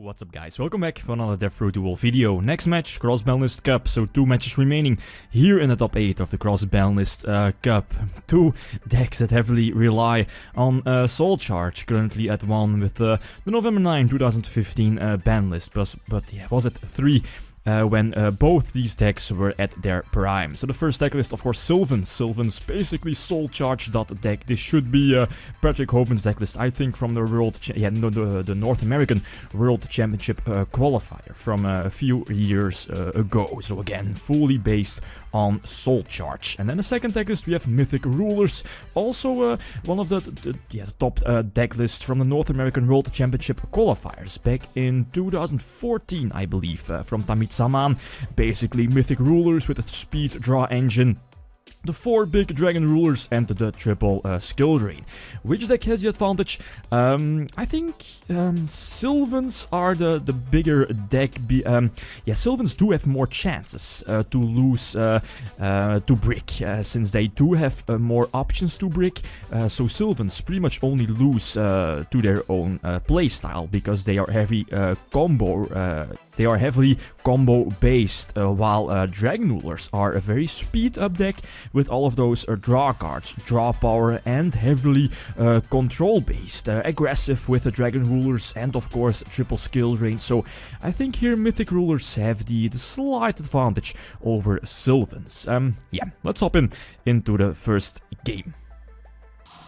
What's up guys, welcome back for another Devpro duel video. Next match, Cross Banlist Cup, so 2 matches remaining here in the top 8 of the Cross Banlist Cup. 2 decks that heavily rely on Soul Charge, currently at 1 with the November 9, 2015 Banlist, but yeah, was it 3? When both these decks were at their prime. So the first deck list, of course, Sylvans, basically Soul Charge.dek. This should be Patrick Hopeman's deck list, I think, from the the North American World Championship qualifier from a few years ago. So again, fully based on Soul Charge. And then the second deck list, we have Mythic Rulers, also one of the top deck lists from the North American World Championship qualifiers back in 2014, I believe, from Tamit Saman. Basically Mythic Rulers with a speed draw engine, the 4 big dragon rulers and the triple skill drain. Which deck has the advantage? I think Sylvans are the bigger deck. Yeah, Sylvans do have more chances to lose to brick, since they do have more options to brick. So Sylvans pretty much only lose to their own playstyle, because they are heavy combo. They are heavily combo based, while dragon rulers are a very speed up deck with all of those draw cards, draw power, and heavily control based, aggressive with the dragon rulers, and of course triple skill drain. So I think here Mythic Rulers have the slight advantage over Sylvans. Yeah, let's hop into the first game.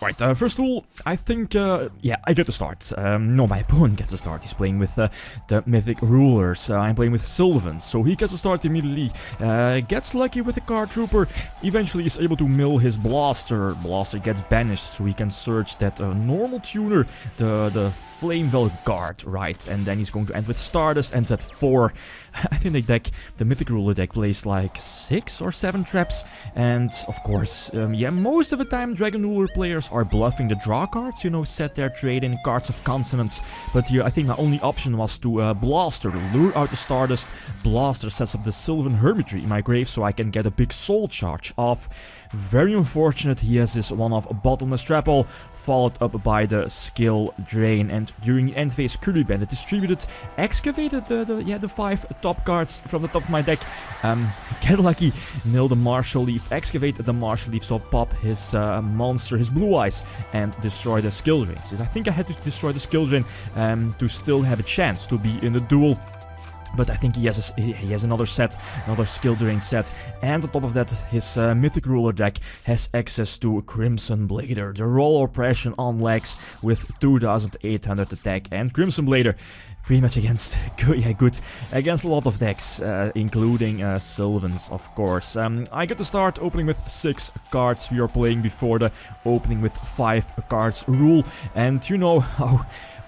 Right, first of all, I think, yeah, I get to start. No, my opponent gets to start. He's playing with the Mythic Rulers. I'm playing with Sylvans, so he gets to start immediately. Gets lucky with the Card Trooper. Eventually is able to mill his Blaster. Blaster gets banished, so he can search that normal tuner, the Flamewell Guard, right? And then he's going to end with Stardust, ends at 4. I think the Mythic Ruler deck plays like 6 or 7 traps. And, of course, yeah, most of the time Dragon Ruler players are bluffing the draw cards, you know, set their trade in cards of consonants. But here I think my only option was to Blaster, to lure out the Stardust. Blaster sets up the Sylvan Hermitry in my grave, so I can get a big Soul Charge off. Very unfortunate, he has this one-off Bottomless Trapple, followed up by the Skill Drain. And during the end phase, Curly Bandit distributed, excavated the 5 top cards from the top of my deck. Get lucky, mill the Martial Leaf, excavate the Martial Leaf, so pop his monster, his Blue Eyes, and destroy the Skill Drains. I think I had to destroy the Skill Drain to still have a chance to be in the duel. But I think he has another set, another Skill Drain set, and on top of that, his Mythic Ruler deck has access to Crimson Blader, the Roll Oppression on legs with 2800 attack, and Crimson Blader pretty much against good against a lot of decks, including Sylvans, of course. I get to start opening with 6 cards. We are playing before the opening with 5 cards rule, and you know how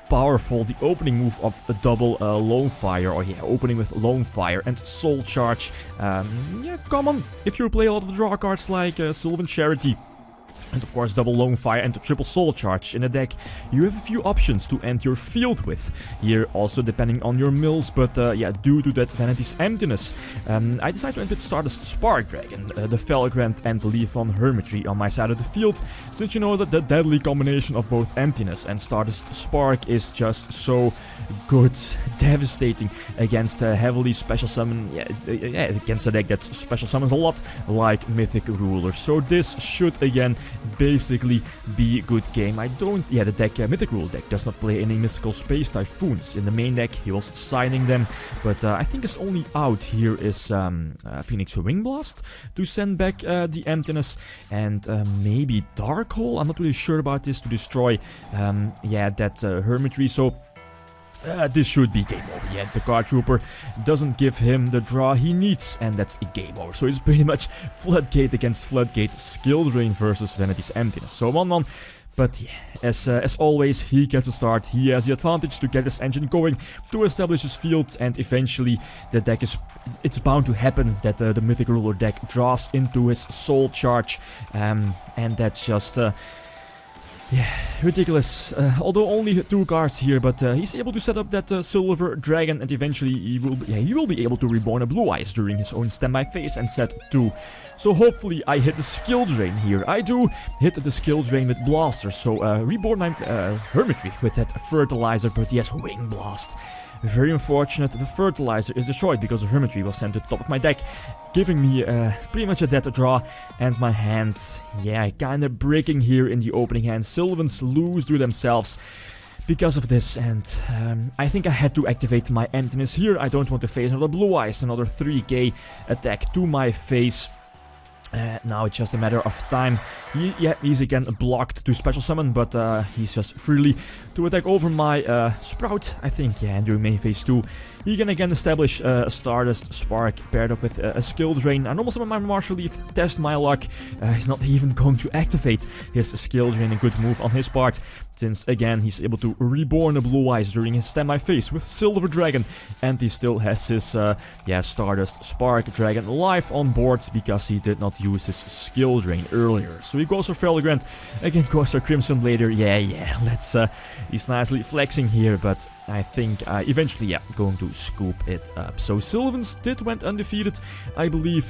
powerful the opening move of a double Lone Fire, or yeah, opening with Lone Fire and Soul Charge. Yeah, common if you play a lot of draw cards like Sylvan Charity. And of course double Lone Fire and the triple Soul Charge in a deck. You have a few options to end your field with. Here also depending on your mills, but yeah, due to that Vanity's Emptiness, I decided to end with Stardust Spark Dragon, the Felgrand and the Lithium Hermitry on my side of the field, since you know that the deadly combination of both Emptiness and Stardust Spark is just so good, devastating against a heavily special summon, yeah, against a deck that special summons a lot, like Mythic Ruler. So this should again basically be a good game. I don't, yeah, the deck, Mythic Rule deck does not play any Mystical Space Typhoons. In the main deck he was signing them, but I think his only out here is Phoenix Wing Blast to send back the Emptiness, and maybe Dark Hole, I'm not really sure about this, to destroy yeah, that Hermitry. So this should be game over. Yeah, the Card Trooper doesn't give him the draw he needs, and that's a game over. So it's pretty much Floodgate against Floodgate, Skill Drain versus Vanity's Emptiness. So 1-1. But yeah, as always, he gets to start. He has the advantage to get his engine going, to establish his field, and eventually the deck it's bound to happen that the Mythic Ruler deck draws into his Soul Charge, and that's just yeah, ridiculous. Although only 2 cards here, but he's able to set up that Silver Dragon, and eventually he will be able to reborn a Blue Eyes during his own standby phase and set 2. So hopefully I hit the Skill Drain here. I do hit the Skill Drain with Blaster, so reborn my Hermitry with that Fertilizer, but yes, Wing Blast. Very unfortunate, the fertilizer is destroyed because the Hermitry was sent to the top of my deck, giving me pretty much a dead draw, and my hand, yeah, kinda breaking here in the opening hand. Sylvans lose to themselves because of this, and I think I had to activate my emptiness here. I don't want to face another Blue Eyes, another 3k attack to my face. Now it's just a matter of time. He's again blocked to special summon, but he's just freely to attack over my Sprout, I think, yeah, and during main phase 2. He can again establish a Stardust Spark paired up with a Skill Drain. I normal summon my Martial Leaf, test my luck. He's not even going to activate his Skill Drain, a good move on his part, since again he's able to reborn a Blue Eyes during his standby phase with Silver Dragon, and he still has his Stardust Spark Dragon live on board because he did not use his Skill Drain earlier. So he goes for Felgrant, again goes for Crimson Blader. Yeah, let's he's nicely flexing here, but I think eventually, yeah, going to scoop it up. So Sylvans went undefeated, I believe,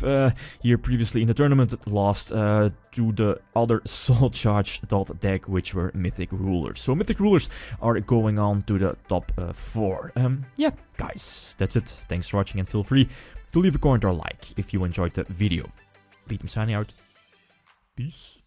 here previously in the tournament, lost to the other Charge.dek, which were Mythic Rulers. So Mythic Rulers are going on to the top 4. Yeah, guys, that's it. Thanks for watching, and feel free to leave a comment or like if you enjoyed the video. Lithium signing out. Peace.